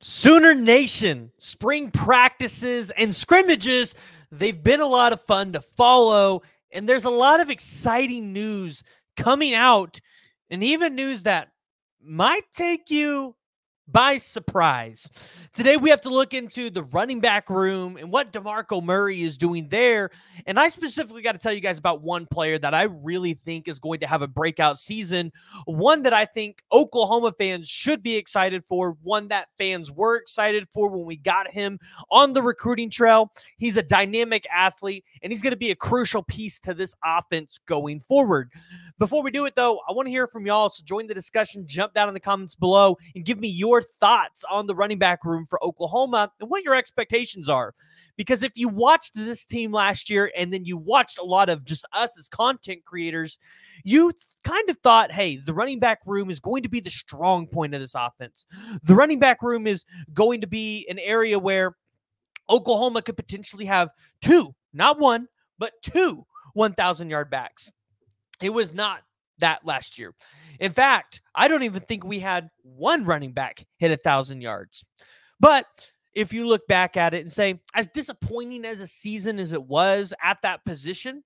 Sooner Nation, spring practices and scrimmages, they've been a lot of fun to follow, and there's a lot of exciting news coming out, and even news that might take you by surprise. Today, we have to look into the running back room and what DeMarco Murray is doing there. And I specifically got to tell you guys about one player that I really think is going to have a breakout season, one that I think Oklahoma fans should be excited for, one that fans were excited for when we got him on the recruiting trail. He's a dynamic athlete, and he's going to be a crucial piece to this offense going forward. Before we do it, though, I want to hear from y'all, so join the discussion, jump down in the comments below, and give me your thoughts on the running back room for Oklahoma and what your expectations are. Because if you watched this team last year and then you watched a lot of just us as content creators, you kind of thought, hey, the running back room is going to be the strong point of this offense. The running back room is going to be an area where Oklahoma could potentially have two, not one, but two 1,000-yard backs. It was not that last year. In fact, I don't even think we had one running back hit 1,000 yards. But if you look back at it and say, as disappointing as a season as it was at that position,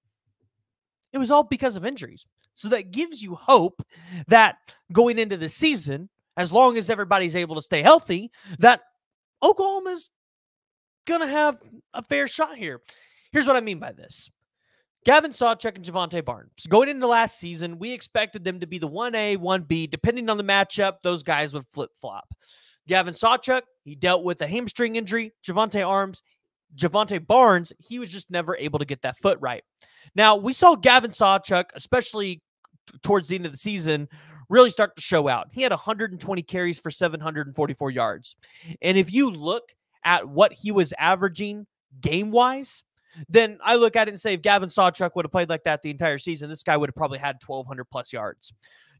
it was all because of injuries. So that gives you hope that going into the season, as long as everybody's able to stay healthy, that Oklahoma's going to have a fair shot here. Here's what I mean by this. Gavin Sawchuk and Javonte Barnes. Going into last season, we expected them to be the 1A, 1B. Depending on the matchup, those guys would flip-flop. Gavin Sawchuk, he dealt with a hamstring injury. Javonte Barnes, he was just never able to get that foot right. Now, we saw Gavin Sawchuk, especially towards the end of the season, really start to show out. He had 120 carries for 744 yards. And if you look at what he was averaging game-wise, then I look at it and say, if Gavin Sawchuk would have played like that the entire season, this guy would have probably had 1,200-plus yards.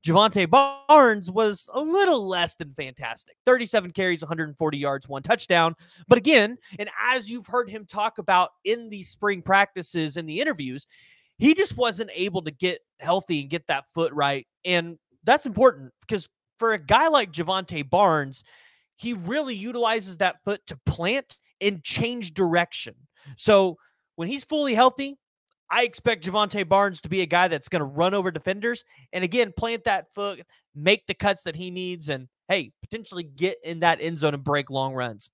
Javonte Barnes was a little less than fantastic. 37 carries, 140 yards, 1 touchdown. But again, and as you've heard him talk about in these spring practices and the interviews, he just wasn't able to get healthy and get that foot right. And that's important because for a guy like Javonte Barnes, he really utilizes that foot to plant and change direction. So when he's fully healthy, I expect Javonte Barnes to be a guy that's going to run over defenders and, again, plant that foot, make the cuts that he needs, and, hey, potentially get in that end zone and break long runs.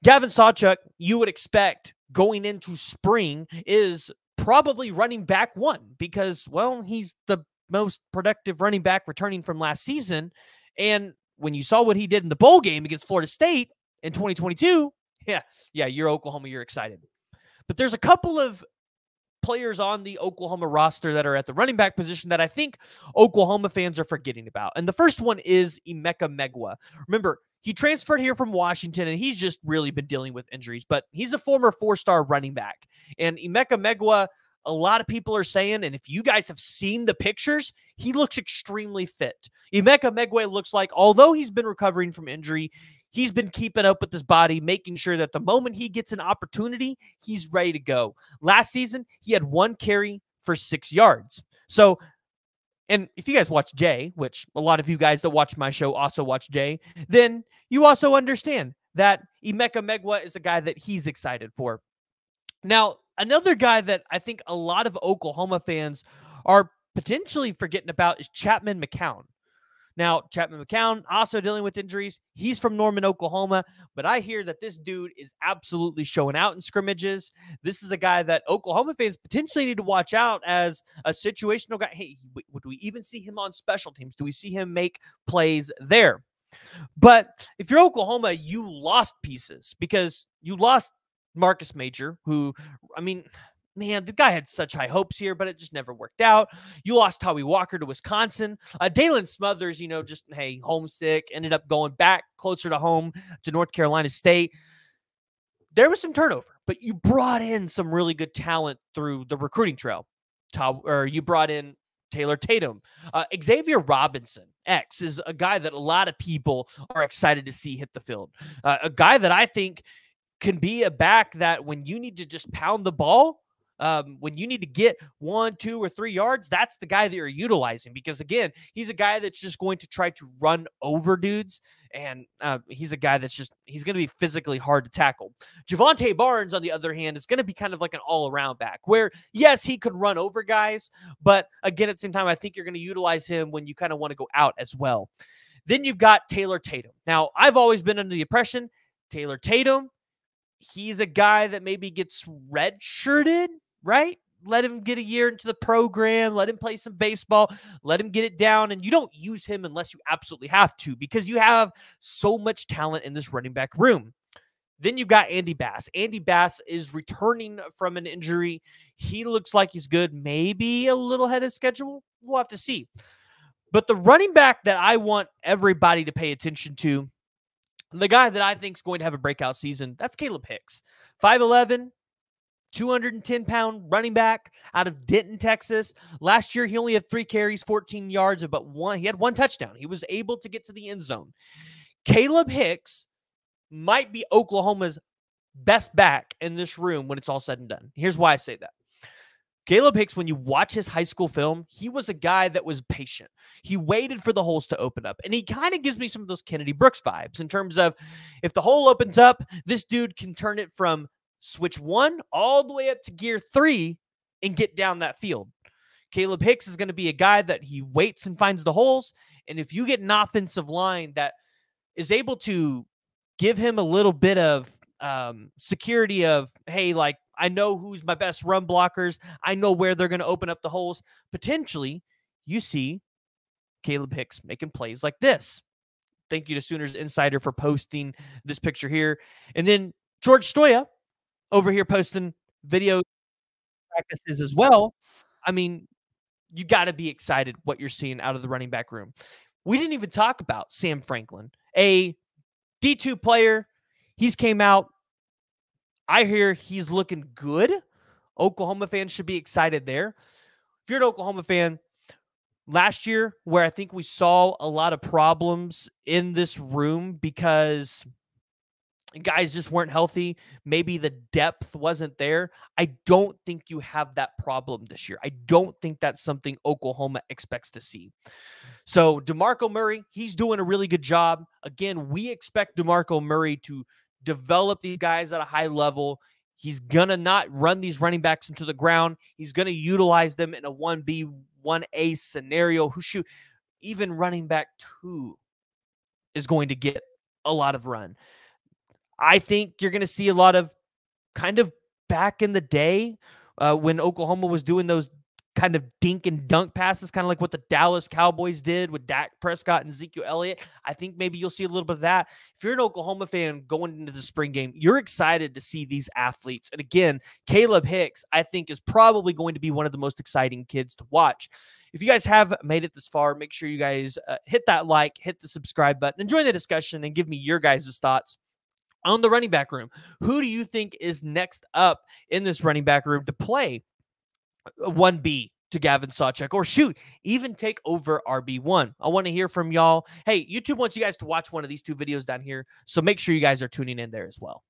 Gavin Sawchuk, you would expect going into spring, is probably running back one because, well, he's the most productive running back returning from last season. And when you saw what he did in the bowl game against Florida State in 2022, yeah, you're Oklahoma, you're excited. But there's a couple of players on the Oklahoma roster that are at the running back position that I think Oklahoma fans are forgetting about. And the first one is Emeka Megwa. Remember, he transferred here from Washington, and he's just really been dealing with injuries. But he's a former 4-star running back. And Emeka Megwa, a lot of people are saying, and if you guys have seen the pictures, he looks extremely fit. Emeka Megwa looks like, although he's been recovering from injury, he's been keeping up with his body, making sure that the moment he gets an opportunity, he's ready to go. Last season, he had 1 carry for 6 yards. So, and if you guys watch Jay, which a lot of you guys that watch my show also watch Jay, then you also understand that Emeka Megwa is a guy that he's excited for. Now, another guy that I think a lot of Oklahoma fans are potentially forgetting about is Chapman McCown. Now, Chapman McCown also dealing with injuries. He's from Norman, Oklahoma, but I hear that this dude is absolutely showing out in scrimmages. This is a guy that Oklahoma fans potentially need to watch out as a situational guy. Hey, would we even see him on special teams? Do we see him make plays there? But if you're Oklahoma, you lost pieces because you lost Marcus Major, who, I mean, man, the guy had such high hopes here, but it just never worked out. You lost Howie Walker to Wisconsin. Dalen Smothers, just, hey, homesick, ended up going back closer to home to North Carolina State. There was some turnover, but you brought in some really good talent through the recruiting trail. You brought in Taylor Tatum. Xavier Robinson, X, is a guy that a lot of people are excited to see hit the field. A guy that I think can be a back that when you need to just pound the ball, When you need to get 1, 2, or 3 yards, that's the guy that you're utilizing, because again, he's a guy that's just going to try to run over dudes, and he's a guy that's he's going to be physically hard to tackle. Javonte Barnes, on the other hand, is going to be kind of like an all-around back, where yes, he could run over guys, but again, at the same time, I think you're going to utilize him when you kind of want to go out as well. Then you've got Taylor Tatum. Now, I've always been under the impression Taylor Tatum, he's a guy that maybe gets redshirted, right? Let him get a year into the program, let him play some baseball, let him get it down, and you don't use him unless you absolutely have to, because you have so much talent in this running back room. Then you've got Andy Bass. Andy Bass is returning from an injury. He looks like he's good, maybe a little ahead of schedule. We'll have to see. But the running back that I want everybody to pay attention to, the guy that I think is going to have a breakout season, that's Caleb Hicks. 5'11", 210-pound running back out of Denton, Texas. Last year, he only had 3 carries, 14 yards, but he had 1 touchdown. He was able to get to the end zone. Caleb Hicks might be Oklahoma's best back in this room when it's all said and done. Here's why I say that. Caleb Hicks, when you watch his high school film, he was a guy that was patient. He waited for the holes to open up, and he kind of gives me some of those Kennedy Brooks vibes in terms of if the hole opens up, this dude can turn it from switch 1 all the way up to gear 3 and get down that field. Caleb Hicks is going to be a guy that he waits and finds the holes, and if you get an offensive line that is able to give him a little bit of security of, hey, like, I know who's my best run blockers, I know where they're going to open up the holes, potentially you see Caleb Hicks making plays like this. Thank you to Sooners Insider for posting this picture here. And then George Stoya over here posting video practices as well. I mean, you got to be excited what you're seeing out of the running back room. We didn't even talk about Sam Franklin, a D2 player. He's came out. I hear he's looking good. Oklahoma fans should be excited there. If you're an Oklahoma fan, last year, where I think we saw a lot of problems in this room because guys just weren't healthy, maybe the depth wasn't there, I don't think you have that problem this year. I don't think that's something Oklahoma expects to see. So DeMarco Murray, he's doing a really good job. Again, we expect DeMarco Murray to develop these guys at a high level. He's going to not run these running backs into the ground. He's going to utilize them in a 1B, 1A scenario. Even running back 2 is going to get a lot of run. I think you're going to see a lot of kind of back in the day when Oklahoma was doing those kind of dink and dunk passes, kind of like what the Dallas Cowboys did with Dak Prescott and Ezekiel Elliott. I think maybe you'll see a little bit of that. If you're an Oklahoma fan going into the spring game, you're excited to see these athletes. And again, Caleb Hicks, I think, is probably going to be one of the most exciting kids to watch. If you guys have made it this far, make sure you guys hit that like, hit the subscribe button, and join the discussion and give me your guys' thoughts on the running back room. Who do you think is next up in this running back room to play 1B to Gavin Sawchuk, or shoot, even take over RB1? I want to hear from y'all. Hey, YouTube wants you guys to watch one of these 2 videos down here, so make sure you guys are tuning in there as well.